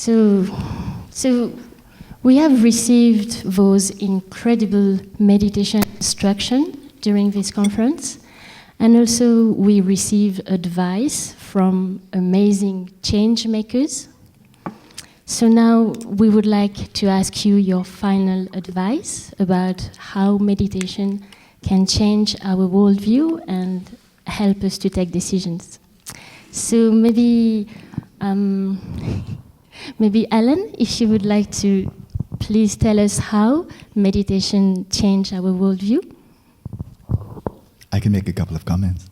So we have received those incredible meditation instruction during this conference, and also we receive advice from amazing change makers. So now we would like to ask you your final advice about how meditation can change our worldview and help us to take decisions. So maybe Alan, if you would like to please tell us how meditation changed our worldview. I can make a couple of comments.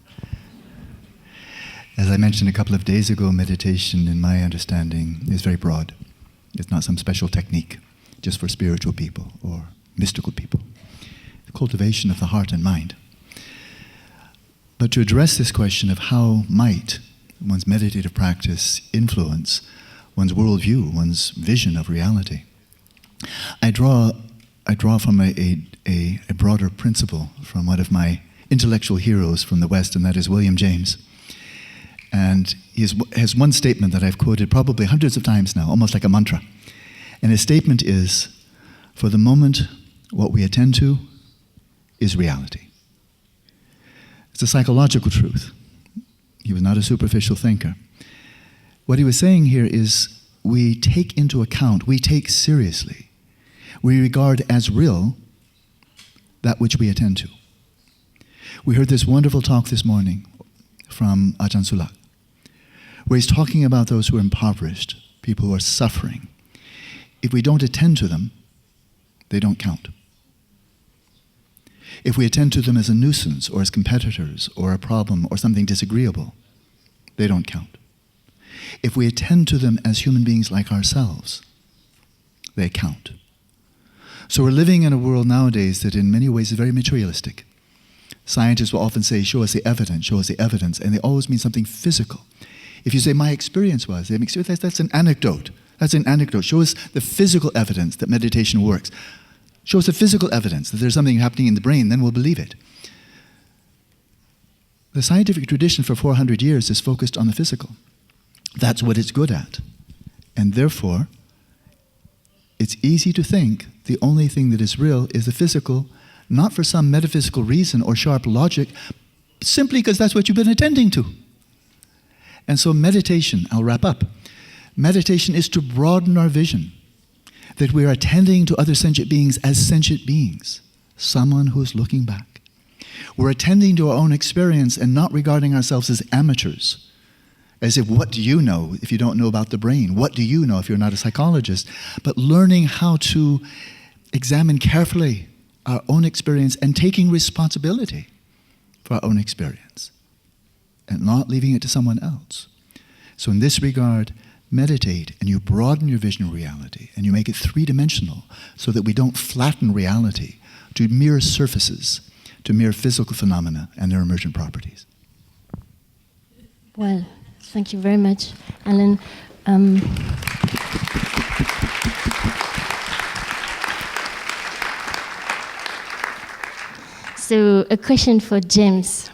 As I mentioned a couple of days ago, meditation, in my understanding, is very broad. It's not some special technique just for spiritual people or mystical people. The cultivation of the heart and mind. But to address this question of how might one's meditative practice influence one's worldview, one's vision of reality, I draw from a broader principle from one of my intellectual heroes from the West, and that is William James. And he has one statement that I've quoted probably hundreds of times now, almost like a mantra. And his statement is, for the moment, what we attend to is reality. It's a psychological truth. He was not a superficial thinker. What he was saying here is, we take into account, we take seriously, we regard as real that which we attend to. We heard this wonderful talk this morning from Ajahn Sulak, where he's talking about those who are impoverished, people who are suffering. If we don't attend to them, they don't count. If we attend to them as a nuisance or as competitors or a problem or something disagreeable, they don't count. If we attend to them as human beings like ourselves, they count. So we're living in a world nowadays that in many ways is very materialistic. Scientists will often say, show us the evidence, and they always mean something physical. If you say, my experience was, that's an anecdote. That's an anecdote. Show us the physical evidence that meditation works. Show us the physical evidence that there's something happening in the brain, then we'll believe it. The scientific tradition for 400 years is focused on the physical. That's what it's good at. And therefore, it's easy to think the only thing that is real is the physical, not for some metaphysical reason or sharp logic, simply because that's what you've been attending to. And so meditation, I'll wrap up. Meditation is to broaden our vision, that we are attending to other sentient beings as sentient beings, someone who is looking back. We're attending to our own experience and not regarding ourselves as amateurs, as if, what do you know if you don't know about the brain? What do you know if you're not a psychologist? But learning how to examine carefully our own experience and taking responsibility for our own experience and not leaving it to someone else. So in this regard, meditate and you broaden your vision of reality and you make it three-dimensional so that we don't flatten reality to mere surfaces, to mere physical phenomena and their emergent properties. Well, thank you very much, Alan. So a question for James.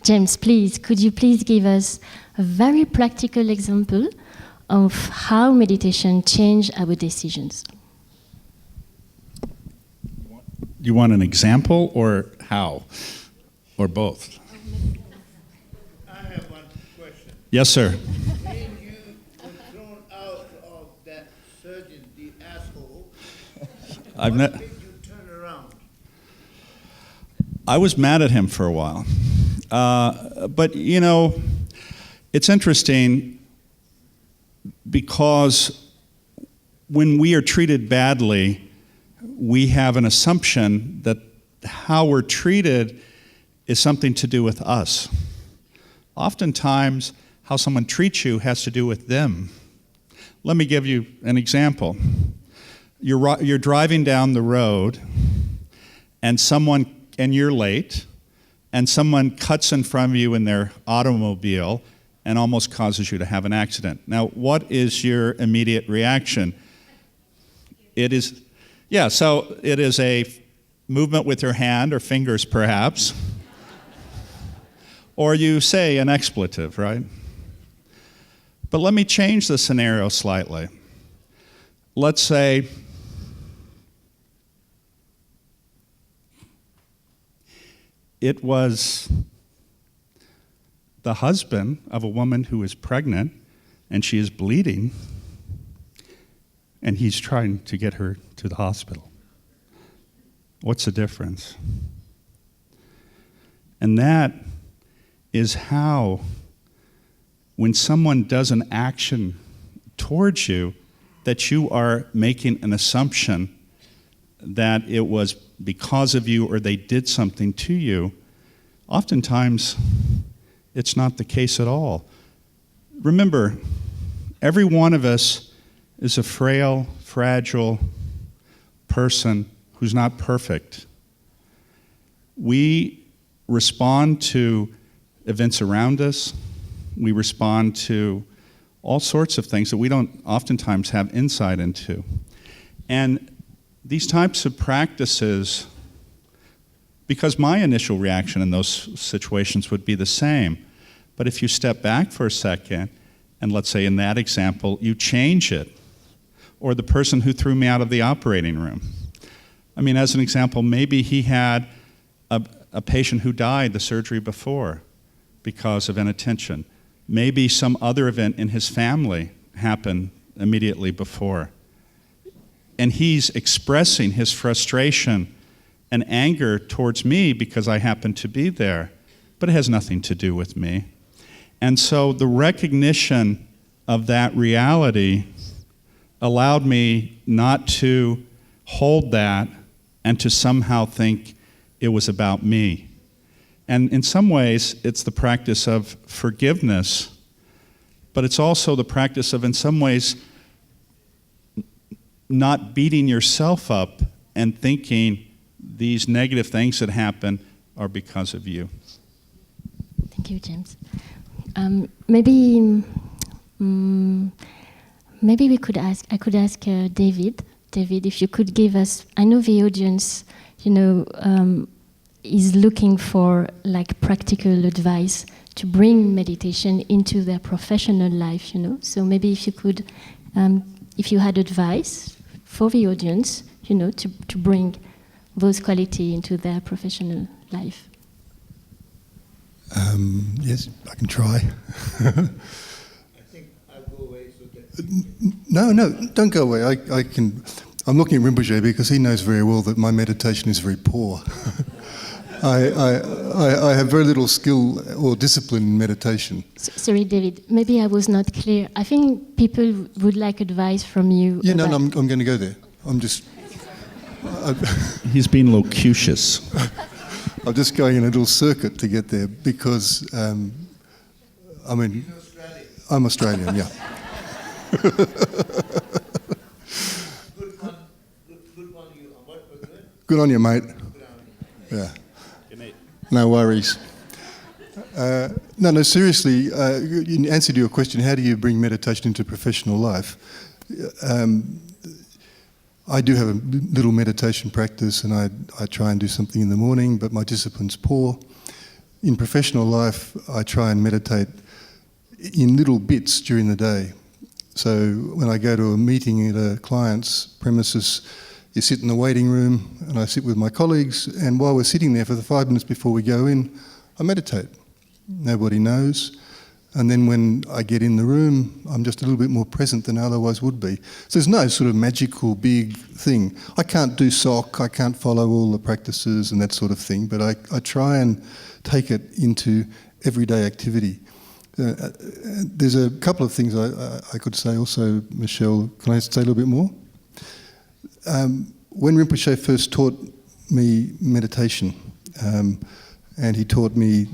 James, please, could you please give us a very practical example of how meditation changed our decisions? You want an example or how? Or both? I have one question. Yes, sir. When you were thrown out of that surgeon, the asshole, I've what made you turn around? I was mad at him for a while. But, you know, it's interesting because when we are treated badly, we have an assumption that how we're treated is something to do with us. Oftentimes, how someone treats you has to do with them. Let me give you an example. You're driving down the road, and you're late, and someone cuts in front of you in their automobile and almost causes you to have an accident. Now, what is your immediate reaction? It is a movement with your hand or fingers, perhaps. Or you say an expletive, right? But let me change the scenario slightly. let's say it was the husband of a woman who is pregnant and she is bleeding, and he's trying to get her to the hospital. What's the difference? And that is how, when someone does an action towards you, that you are making an assumption that it was because of you or they did something to you. Oftentimes, it's not the case at all. Remember, every one of us is a frail, fragile person who's not perfect. We respond to events around us. We respond to all sorts of things that we don't oftentimes have insight into. And these types of practices, because my initial reaction in those situations would be the same, but if you step back for a second, and let's say in that example, you change it, or the person who threw me out of the operating room. I mean, as an example, maybe he had a patient who died the surgery before because of inattention. Maybe some other event in his family happened immediately before. And he's expressing his frustration and anger towards me because I happen to be there, but it has nothing to do with me. And so the recognition of that reality allowed me not to hold that and to somehow think it was about me. And in some ways, it's the practice of forgiveness, but it's also the practice of, in some ways, not beating yourself up and thinking these negative things that happen are because of you. Thank you, James. Maybe I could ask David. David, if you could give us, I know the audience, is looking for like practical advice to bring meditation into their professional life, So maybe if you could, if you had advice for the audience, to bring those qualities into their professional life. Yes, I can try. I think I'll go away so that... No, don't go away. I'm looking at Rinpoche because he knows very well that my meditation is very poor. I have very little skill or discipline in meditation. Sorry, David, maybe I was not clear. I think people would like advice from you. Yeah, no, I'm going to go there. He's being locucious. I'm just going in a little circuit to get there because, I'm Australian, yeah. Good on you, mate. Yeah. No worries. No, seriously, in answer to your question, how do you bring meditation into professional life? I do have a little meditation practice and I try and do something in the morning, but my discipline's poor. In professional life, I try and meditate in little bits during the day. So when I go to a meeting at a client's premises, you sit in the waiting room and I sit with my colleagues, and while we're sitting there for the 5 minutes before we go in, I meditate. Nobody knows. And then when I get in the room, I'm just a little bit more present than I otherwise would be. So there's no sort of magical big thing. I can't do SOC, I can't follow all the practices and that sort of thing, but I try and take it into everyday activity. There's a couple of things I could say also, Michelle. Can I say a little bit more? When Rinpoche first taught me meditation, and he taught me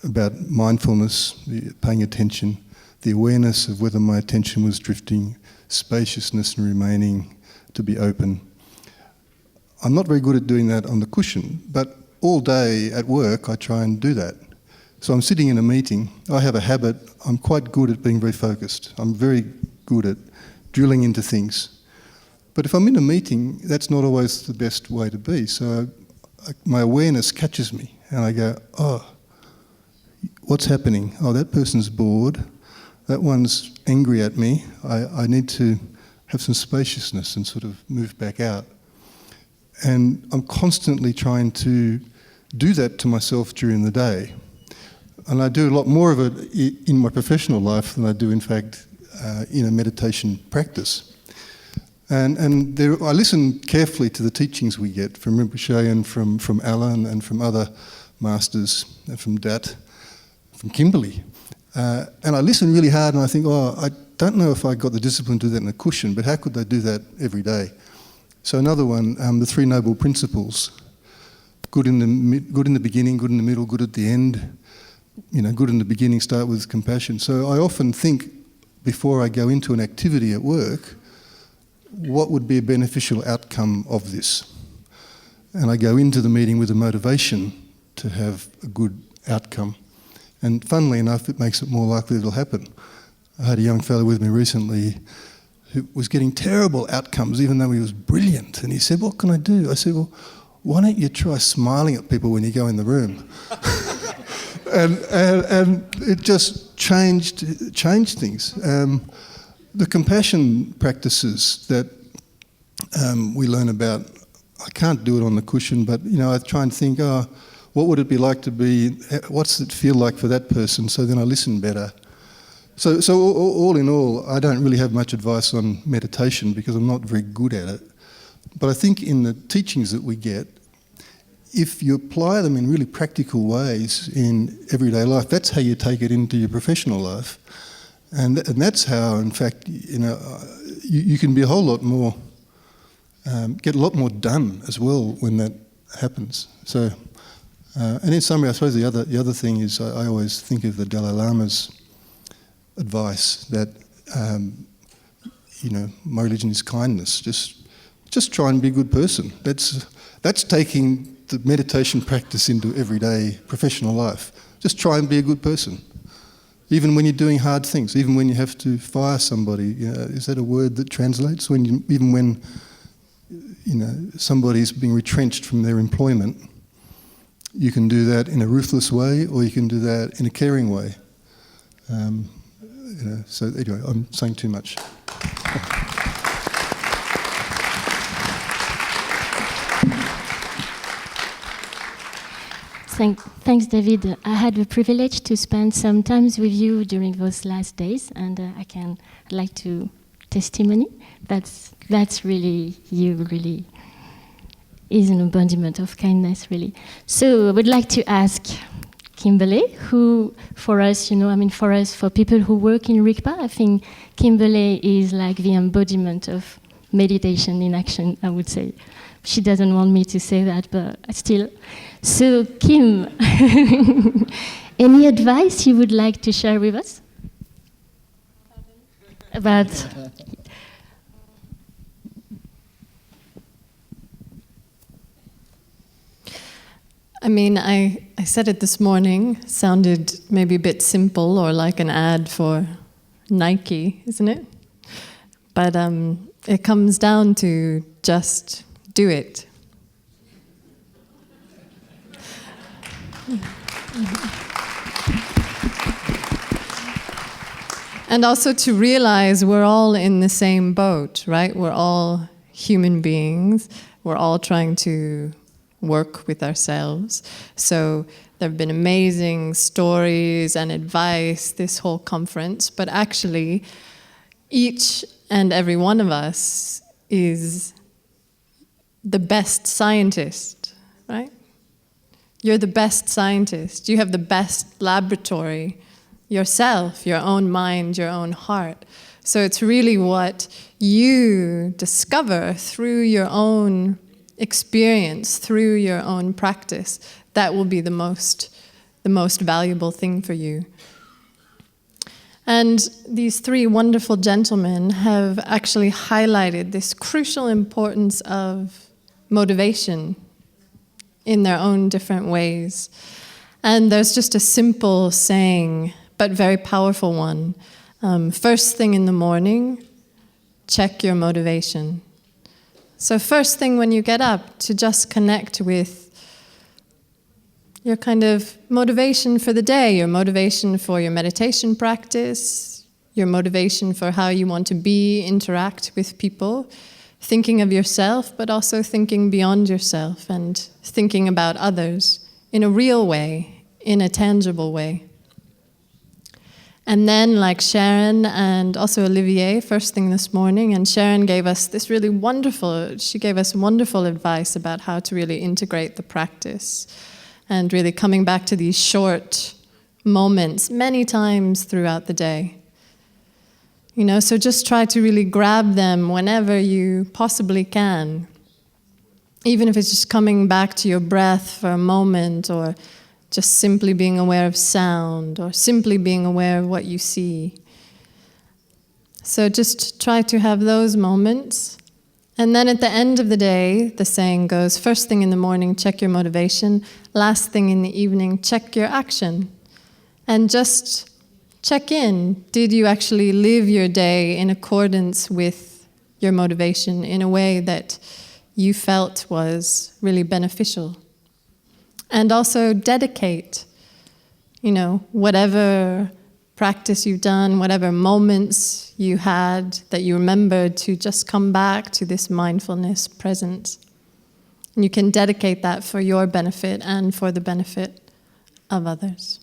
about mindfulness, paying attention, the awareness of whether my attention was drifting, spaciousness and remaining to be open. I'm not very good at doing that on the cushion, but all day at work I try and do that. So I'm sitting in a meeting, I have a habit, I'm quite good at being very focused. I'm very good at drilling into things. But if I'm in a meeting, that's not always the best way to be. So my awareness catches me and I go, oh, what's happening? Oh, that person's bored. That one's angry at me. I need to have some spaciousness and sort of move back out. And I'm constantly trying to do that to myself during the day. And I do a lot more of it in my professional life than I do, in fact, in a meditation practice. And I listen carefully to the teachings we get from Rinpoche and from Alan and from other masters, and from Dat, from Kimberley. And I listen really hard and I think, I don't know if I got the discipline to do that in a cushion, but how could I do that every day? So another one, the Three Noble Principles. Good in the beginning, good in the middle, good at the end. Good in the beginning, start with compassion. So I often think, before I go into an activity at work, what would be a beneficial outcome of this? And I go into the meeting with a motivation to have a good outcome. And funnily enough, it makes it more likely it'll happen. I had a young fellow with me recently who was getting terrible outcomes even though he was brilliant. And he said, what can I do? I said, well, why don't you try smiling at people when you go in the room? and it just changed things. The compassion practices that we learn about, I can't do it on the cushion, but I try and think, what would it be like to be, what's it feel like for that person? So then I listen better. So all in all, I don't really have much advice on meditation because I'm not very good at it. But I think in the teachings that we get, if you apply them in really practical ways in everyday life, that's how you take it into your professional life. And that's how, in fact, you can be a whole lot more, get a lot more done as well when that happens. So, and in summary, I suppose the other thing is I always think of the Dalai Lama's advice that, my religion is kindness. Just try and be a good person. That's taking the meditation practice into everyday professional life. Just try and be a good person. Even when you're doing hard things, even when you have to fire somebody, is that a word that translates? Even when somebody's being retrenched from their employment, you can do that in a ruthless way, or you can do that in a caring way. So anyway, I'm saying too much. Thanks, David. I had the privilege to spend some time with you during those last days, and I'd like to testimony. That's really, you really is an embodiment of kindness, really. So I would like to ask Kimberley, who for us, for people who work in Rigpa, I think Kimberley is like the embodiment of meditation in action, I would say. She doesn't want me to say that, but still. So, Kim, any advice you would like to share with us? About... I said it this morning, sounded maybe a bit simple or like an ad for Nike, isn't it? But it comes down to just do it. And also to realize we're all in the same boat, right? We're all human beings. We're all trying to work with ourselves. So there have been amazing stories and advice this whole conference, but actually each and every one of us is the best scientist, right? You're the best scientist. You have the best laboratory yourself, your own mind, your own heart. So it's really what you discover through your own experience, through your own practice, that will be the most valuable thing for you. And these three wonderful gentlemen have actually highlighted this crucial importance of motivation in their own different ways. And there's just a simple saying, but very powerful one. First thing in the morning, check your motivation. So first thing when you get up, to just connect with your kind of motivation for the day, your motivation for your meditation practice, your motivation for how you want to be, interact with people, thinking of yourself, but also thinking beyond yourself and thinking about others in a real way, in a tangible way. And then, like Sharon and also Olivier, first thing this morning, and Sharon gave us this really wonderful, she gave us wonderful advice about how to really integrate the practice and really coming back to these short moments many times throughout the day. You know, so just try to really grab them whenever you possibly can. Even if it's just coming back to your breath for a moment, or just simply being aware of sound, or simply being aware of what you see. So just try to have those moments. And then at the end of the day, the saying goes, first thing in the morning, check your motivation. Last thing in the evening, check your action. And just check in. Did you actually live your day in accordance with your motivation in a way that you felt was really beneficial? And also dedicate, you know, whatever practice you've done, whatever moments you had that you remembered, to just come back to this mindfulness presence. And you can dedicate that for your benefit and for the benefit of others.